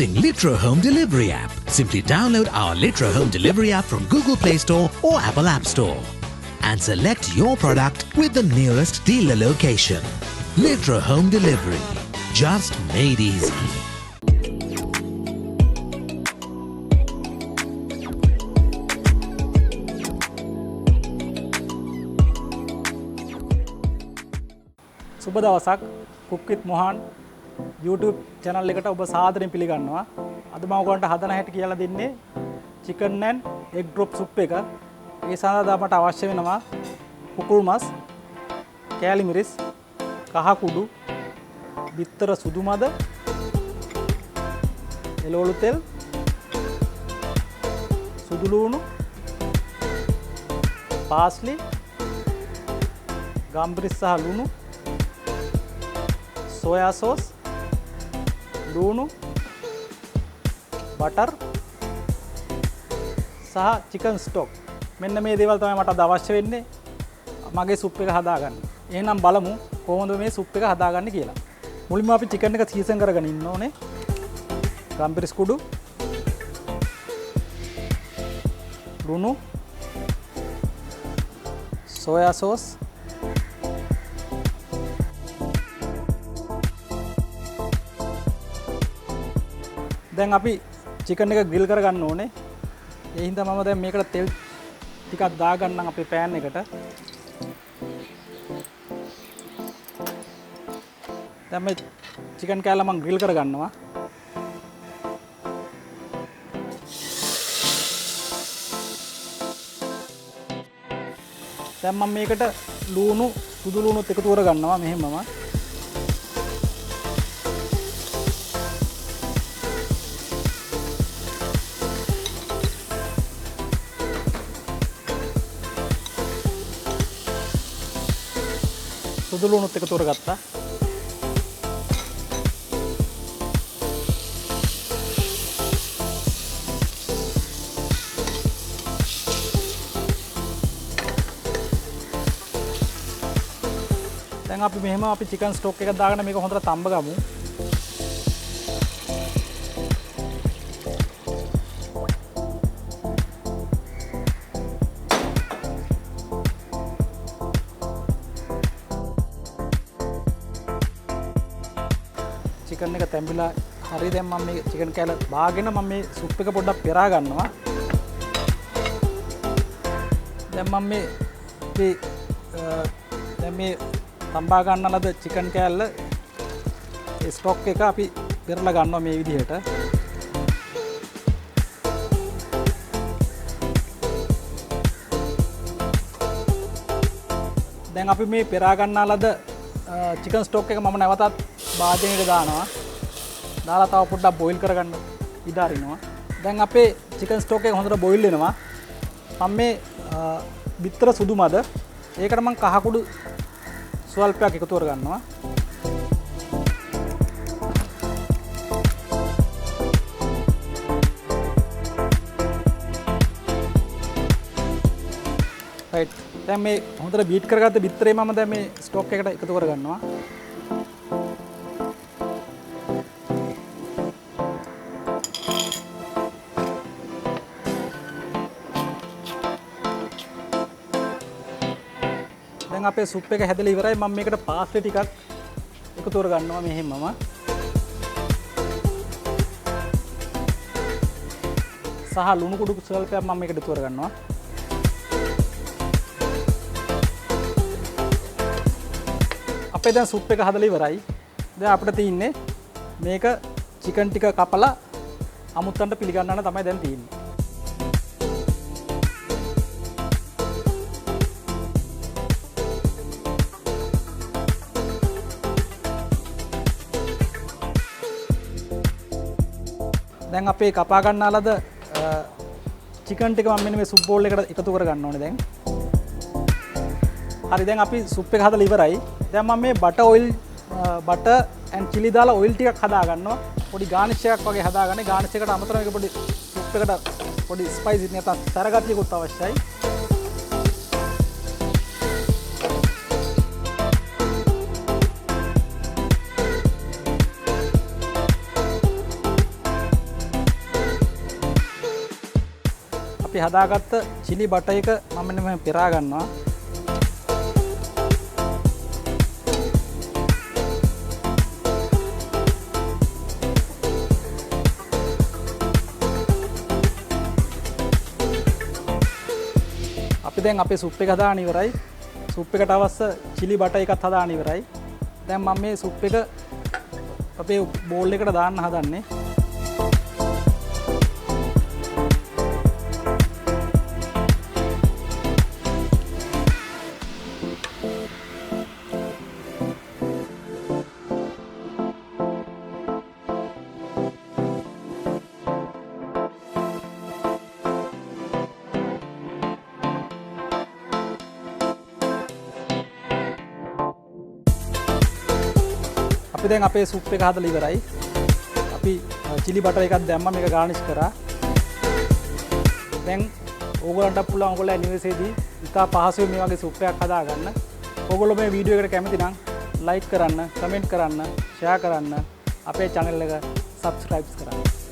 Introducing Litra Home Delivery app. Simply download our Litra Home Delivery app from Google Play Store or Apple App Store and select your product with the nearest dealer location. Litra Home Delivery. Just made easy. සුබ දවසක් Cook with Mohan YouTube channel එකට ඔබ සාදරයෙන් පිළිගන්නවා. අද මම ඔයගොල්ලන්ට හදන හැටි කියලා දෙන්නේ chicken and egg drop soup එක. ඒ සඳහා මට අවශ්‍ය වෙනවා කුකුල් මස්, කෑලි මිරිස්, කහ කුඩු, බිත්තර සුදු මද, එළවලු තෙල්, සුදු ලුණු, පාස්ලි, ගම්බිරිස් සහ ලුණු, soya sauce, ලුණු, බටර් සහ chicken stock. මෙන්න මේ දේවල් තමයි මට අවශ්‍ය වෙන්නේ මගේ සුප් එක හදාගන්න. එහෙනම් බලමු කොහොමද මේ සුප් එක හදාගන්නේ කියලා. මුලින්ම අපි chicken එක සීසන් කරගෙන ඉන්න ඕනේ. ගම්බිරිස් කුඩු, ලුණු, soya sauce, දැන් අපි chicken එක grill කරගන්න ඕනේ. ඒ හින්දා මම දැන් මේකට තෙල් ටිකක් දාගන්නම් අපේ pan එකට. දැන් මේ chicken කෑල්ල මම grill කරගන්නවා. දැන් මම මේකට ලුණු සුදු ලුණුත් එකතු කරගන්නවා මෙහෙමම. සුදු ලුණුත් එකතු කරගත්තා. දැන් අපි මෙහෙම අපි chicken stock එක දාගෙන මේක හොඳට තඹ ගමු. chicken එක තැඹිලා හරි දැන් මම මේ chicken කෑල්ල බාගෙන මම මේ සුප් එක පොඩ්ඩක් පෙරා ගන්නවා. දැන් මම මේ තඹා ගන්න ලද chicken කෑල්ල ඒ ස්ටොක් එක අපි පෙරලා ගන්නවා මේ විදිහට. දැන් අපි මේ පෙරා ගන්නා ලද chicken stock එක මම නැවතත් භාජනයට දානවා. දාලා තව පොඩ්ඩක් බොයිල් කරගන්න ඉඩ අරිනවා. දැන් අපේ chicken stock එක හොඳට බොයිල් වෙනවා. මම මේ බිත්තර සුදු මද ඒකට මම කහ කුඩු ස්වල්පයක් එකතු කරගන්නවා. රයිට්. දැන් මේ හොඳට බීට් කරගත්ත බිත්තරේ මම දැන් මේ ස්ටොක් එකට එකතු කරගන්නවා. දැන් අපේ සුප් එක හැදලා ඉවරයි. මම මේකට පාස්ලි ටිකක් එකතු කරගන්නවා මෙහෙමම. සහ ලුණු කුඩු ස්වල්පයක් මම මේකට එකතු කරගන්නවා. අපේ දැන් සුප් එක හදලා ඉවරයි. දැන් අපිට තියෙන්නේ මේක chicken ටික කපලා අමුත්තන්ට පිළිගන්නන්න තමයි දැන් තියෙන්නේ. දැන් අපේ කපා ගන්නා ලද chicken ටික මම මෙන්න මේ සුප් බෝල් එකට එකතු කරගන්න ඕනේ දැන්. හරි දැන් අපි සුප් එක හදලා ඉවරයි. දැන් මම මේ butter and chili දාලා oil ටිකක් හදා ගන්නවා. පොඩි garnish එකක් වගේ හදාගන්නේ. garnish එකට අමතරව මේක පොඩි සුප් එකට පොඩි spicy නැත්නම් තරගතියකුත් අවශ්‍යයි. අපි හදාගත්ත chili butter එක මම මෙන්න මෙහෙම පෙරා ගන්නවා. අපි දැන් අපේ සුප් එක හදාගෙන ඉවරයි. සුප් එකට අවශ්‍ය chili butter එකත් හදාගෙන ඉවරයි. දැන් මම මේ සුප් එක අපේ බෝල් එකට දාන්න හදන්නේ. අපි දැන් අපේ සුප් එක හදලා ඉවරයි. අපි chili butter එකක් දැම්මා මේක garnish කරා. දැන් ඕගොල්ලන්ට පුළුවන් ඕගොල්ලෝ ඇනිවර්සරිදී ඉතා පහසුවෙන් මේ වගේ සුප් එකක් හදාගන්න. ඕගොල්ලෝ මේ වීඩියෝ එකට කැමති නම් like කරන්න, comment කරන්න, share කරන්න, අපේ channel එක subscribe කරන්න.